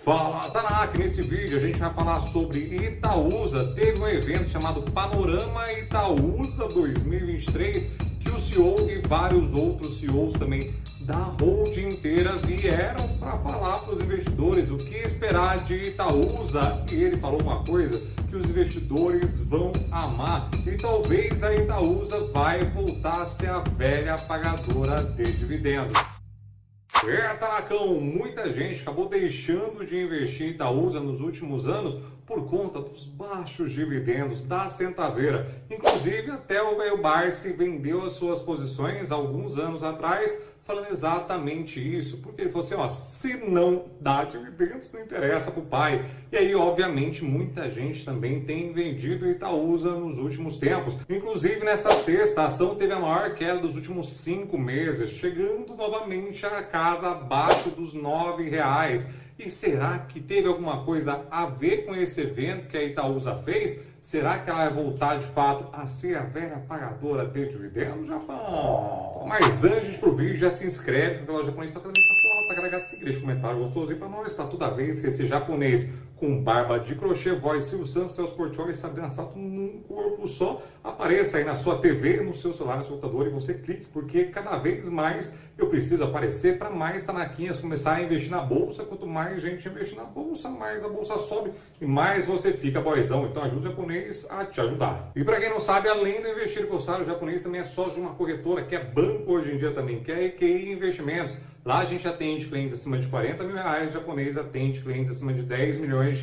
Fala, Tanak! Nesse vídeo a gente vai falar sobre Itaúsa. Teve um evento chamado Panorama Itaúsa 2023 que o CEO e vários outros CEOs também da holding inteira vieram para falar para os investidores o que esperar de Itaúsa. E ele falou uma coisa que os investidores vão amar. E talvez a Itaúsa vai voltar a ser a velha pagadora de dividendos. Tanakão, muita gente acabou deixando de investir em Itaúsa nos últimos anos por conta dos baixos dividendos da Centaveira. Inclusive, até o velho Barsi vendeu as suas posições alguns anos atrás, falando exatamente isso, porque ele falou assim, ó, se não dá dividendos, não interessa para o pai. E aí, obviamente, muita gente também tem vendido Itaúsa nos últimos tempos. Inclusive, nessa sexta, a ação teve a maior queda dos últimos 5 meses, chegando novamente a casa abaixo dos R$9. E será que teve alguma coisa a ver com esse evento que a Itaúsa fez? Será que ela vai voltar de fato a ser a velha pagadora de dividendos, Japão? Mas antes pro vídeo, já se inscreve no canal japonês, toca também pra flauta, garagata, deixa um comentário gostoso aí pra nós, pra toda vez que esse japonês com barba de crochê, voz Silvio Santos, Celso Portiolli e Sabrina Sato num corpo só, apareça aí na sua TV, no seu celular, no seu computador e você clique, porque cada vez mais eu preciso aparecer para mais tanaquinhas começar a investir na bolsa. Quanto mais gente investir na bolsa, mais a bolsa sobe e mais você fica boizão. Então ajude o japonês a te ajudar. E para quem não sabe, além do investir cursado, o japonês também é sócio de uma corretora que é banco hoje em dia também, que é a EQI Investimentos. Lá a gente atende clientes acima de R$40 mil, o japonês atende clientes acima de R$10 milhões.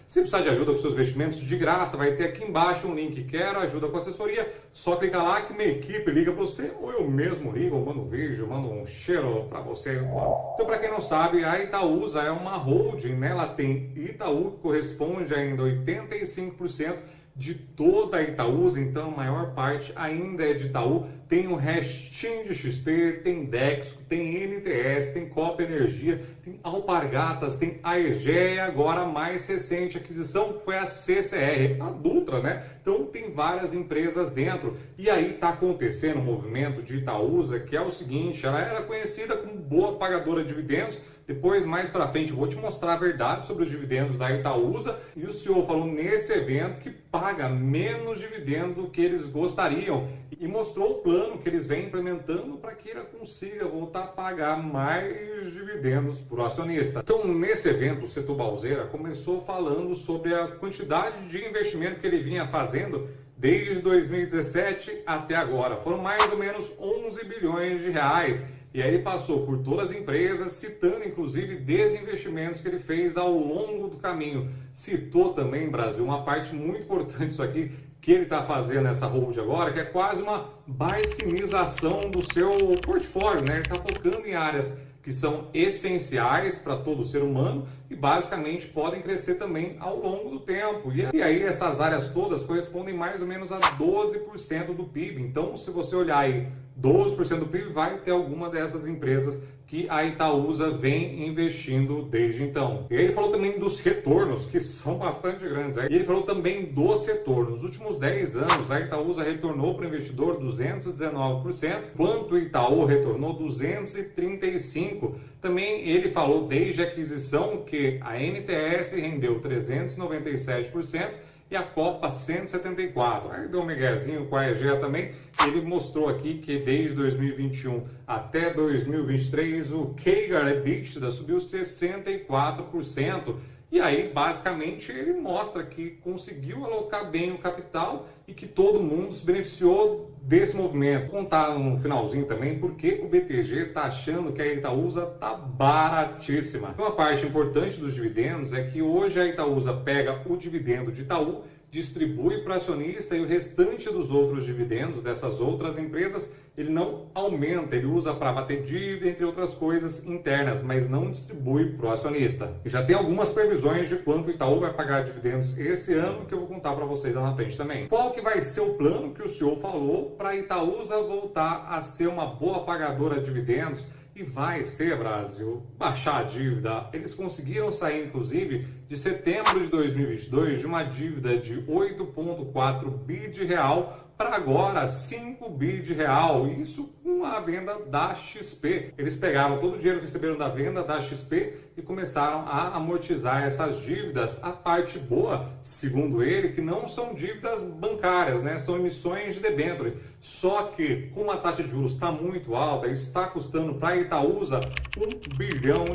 Se precisar de ajuda com seus investimentos, de graça, vai ter aqui embaixo um link, quero ajuda com assessoria, só clica lá que minha equipe liga para você, ou eu mesmo ligo, ou mando um vídeo, mando um cheiro para você. Então, para quem não sabe, a Itaúsa é uma holding, né? Ela tem Itaú, que corresponde ainda a 85% de toda a Itaúsa, então a maior parte ainda é de Itaú. Tem o restinho de XP, tem Dexco, tem NTS, tem Copa Energia, tem Alpargatas, tem AEGEA e agora a mais recente aquisição foi a CCR, a Dutra, né? Então tem várias empresas dentro. E aí está acontecendo um movimento de Itaúsa que é o seguinte, ela era conhecida como boa pagadora de dividendos. Depois, mais para frente, eu vou te mostrar a verdade sobre os dividendos da Itaúsa. E o CEO falou nesse evento que paga menos dividendo do que eles gostariam. E mostrou o plano que eles vêm implementando para que ela consiga voltar a pagar mais dividendos para o acionista. Então, nesse evento, o Setor Balzeira começou falando sobre a quantidade de investimento que ele vinha fazendo desde 2017 até agora. Foram mais ou menos 11 bilhões de reais. E aí ele passou por todas as empresas, citando inclusive desinvestimentos que ele fez ao longo do caminho. Citou também, Brasil, uma parte muito importante disso aqui, que ele está fazendo nessa hold agora, que é quase uma baixinização do seu portfólio, né? Ele está focando em áreas que são essenciais para todo ser humano e basicamente podem crescer também ao longo do tempo. E aí essas áreas todas correspondem mais ou menos a 12% do PIB. Então, se você olhar aí 12% do PIB, vai ter alguma dessas empresas que a Itaúsa vem investindo desde então. E ele falou também dos retornos, que são bastante grandes. E ele falou também do setor. Nos últimos 10 anos, a Itaúsa retornou para o investidor 219%, enquanto o Itaú retornou 235%. Também ele falou desde a aquisição que a NTS rendeu 397%, e a Copa 174. Aí deu um miguezinho com a EGEA também. Ele mostrou aqui que desde 2021 até 2023 o CAGR EBITDA subiu 64%. E aí, basicamente, ele mostra que conseguiu alocar bem o capital e que todo mundo se beneficiou desse movimento. Vou contar no finalzinho também porque o BTG está achando que a Itaúsa está baratíssima. Uma parte importante dos dividendos é que hoje a Itaúsa pega o dividendo de Itaú, distribui para o acionista e o restante dos outros dividendos dessas outras empresas ele não aumenta, ele usa para bater dívida, entre outras coisas internas, mas não distribui para o acionista. E já tem algumas previsões de quanto o Itaú vai pagar dividendos esse ano, que eu vou contar para vocês lá na frente também. Qual que vai ser o plano que o senhor falou para a Itaúsa voltar a ser uma boa pagadora de dividendos? E vai ser, Brasil, baixar a dívida. Eles conseguiram sair, inclusive, de setembro de 2022, de uma dívida de 8,4 bi de real para agora 5 bi de real. Isso com com a venda da XP. Eles pegaram todo o dinheiro que receberam da venda da XP e começaram a amortizar essas dívidas. A parte boa, segundo ele, que não são dívidas bancárias, né? São emissões de debênture. Só que, como a taxa de juros está muito alta, isso está custando para a Itaúsa R$1 bilhão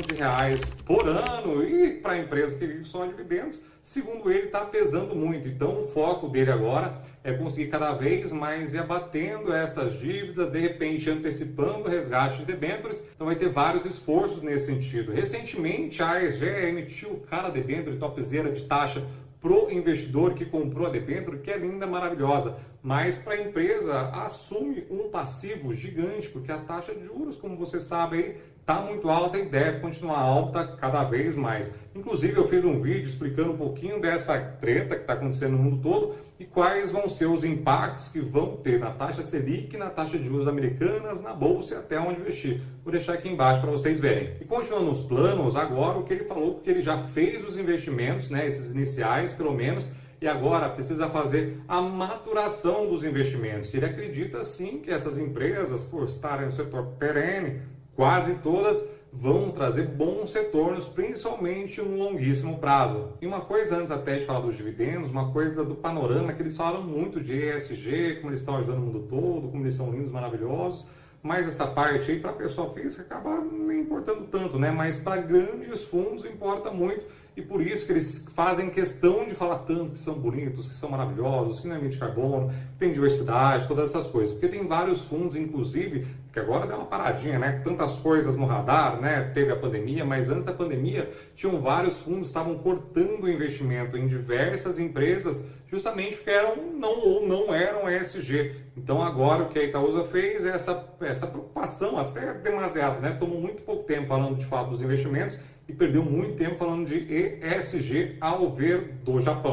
por ano, e para a empresa que vive só dividendos, segundo ele, está pesando muito. Então, o foco dele agora é conseguir cada vez mais ir abatendo essas dívidas, de repente antecipando o resgate de debêntures. Então, vai ter vários esforços nesse sentido. Recentemente, a AEG emitiu cada debênture topzera de taxa pro investidor que comprou a debênture, que é linda, maravilhosa, mas para a empresa assume um passivo gigante, porque a taxa de juros, como você sabe, aí está muito alta e deve continuar alta cada vez mais. Inclusive, eu fiz um vídeo explicando um pouquinho dessa treta que está acontecendo no mundo todo e quais vão ser os impactos que vão ter na taxa Selic, na taxa de juros americanas, na bolsa e até onde investir. Vou deixar aqui embaixo para vocês verem. E continuando os planos, agora o que ele falou, que ele já fez os investimentos, né, esses iniciais pelo menos, e agora precisa fazer a maturação dos investimentos. Ele acredita sim que essas empresas, por estarem no setor perene, quase todas vão trazer bons retornos, principalmente no longuíssimo prazo. E uma coisa antes até de falar dos dividendos, uma coisa do panorama, que eles falam muito de ESG, como eles estão ajudando o mundo todo, como eles são lindos, maravilhosos, mas essa parte aí para a pessoa física acaba não importando tanto, né? Mas para grandes fundos importa muito, e por isso que eles fazem questão de falar tanto que são bonitos, que são maravilhosos, que não emite carbono, que tem diversidade, todas essas coisas. Porque tem vários fundos, inclusive, que agora deu uma paradinha, né? Tantas coisas no radar, né? Teve a pandemia, mas antes da pandemia tinham vários fundos que estavam cortando o investimento em diversas empresas, justamente porque não eram ESG. Então agora o que a Itaúsa fez é essa preocupação, até demasiado, né? Tomou muito pouco tempo falando de fato dos investimentos e perdeu muito tempo falando de ESG ao ver do Japão.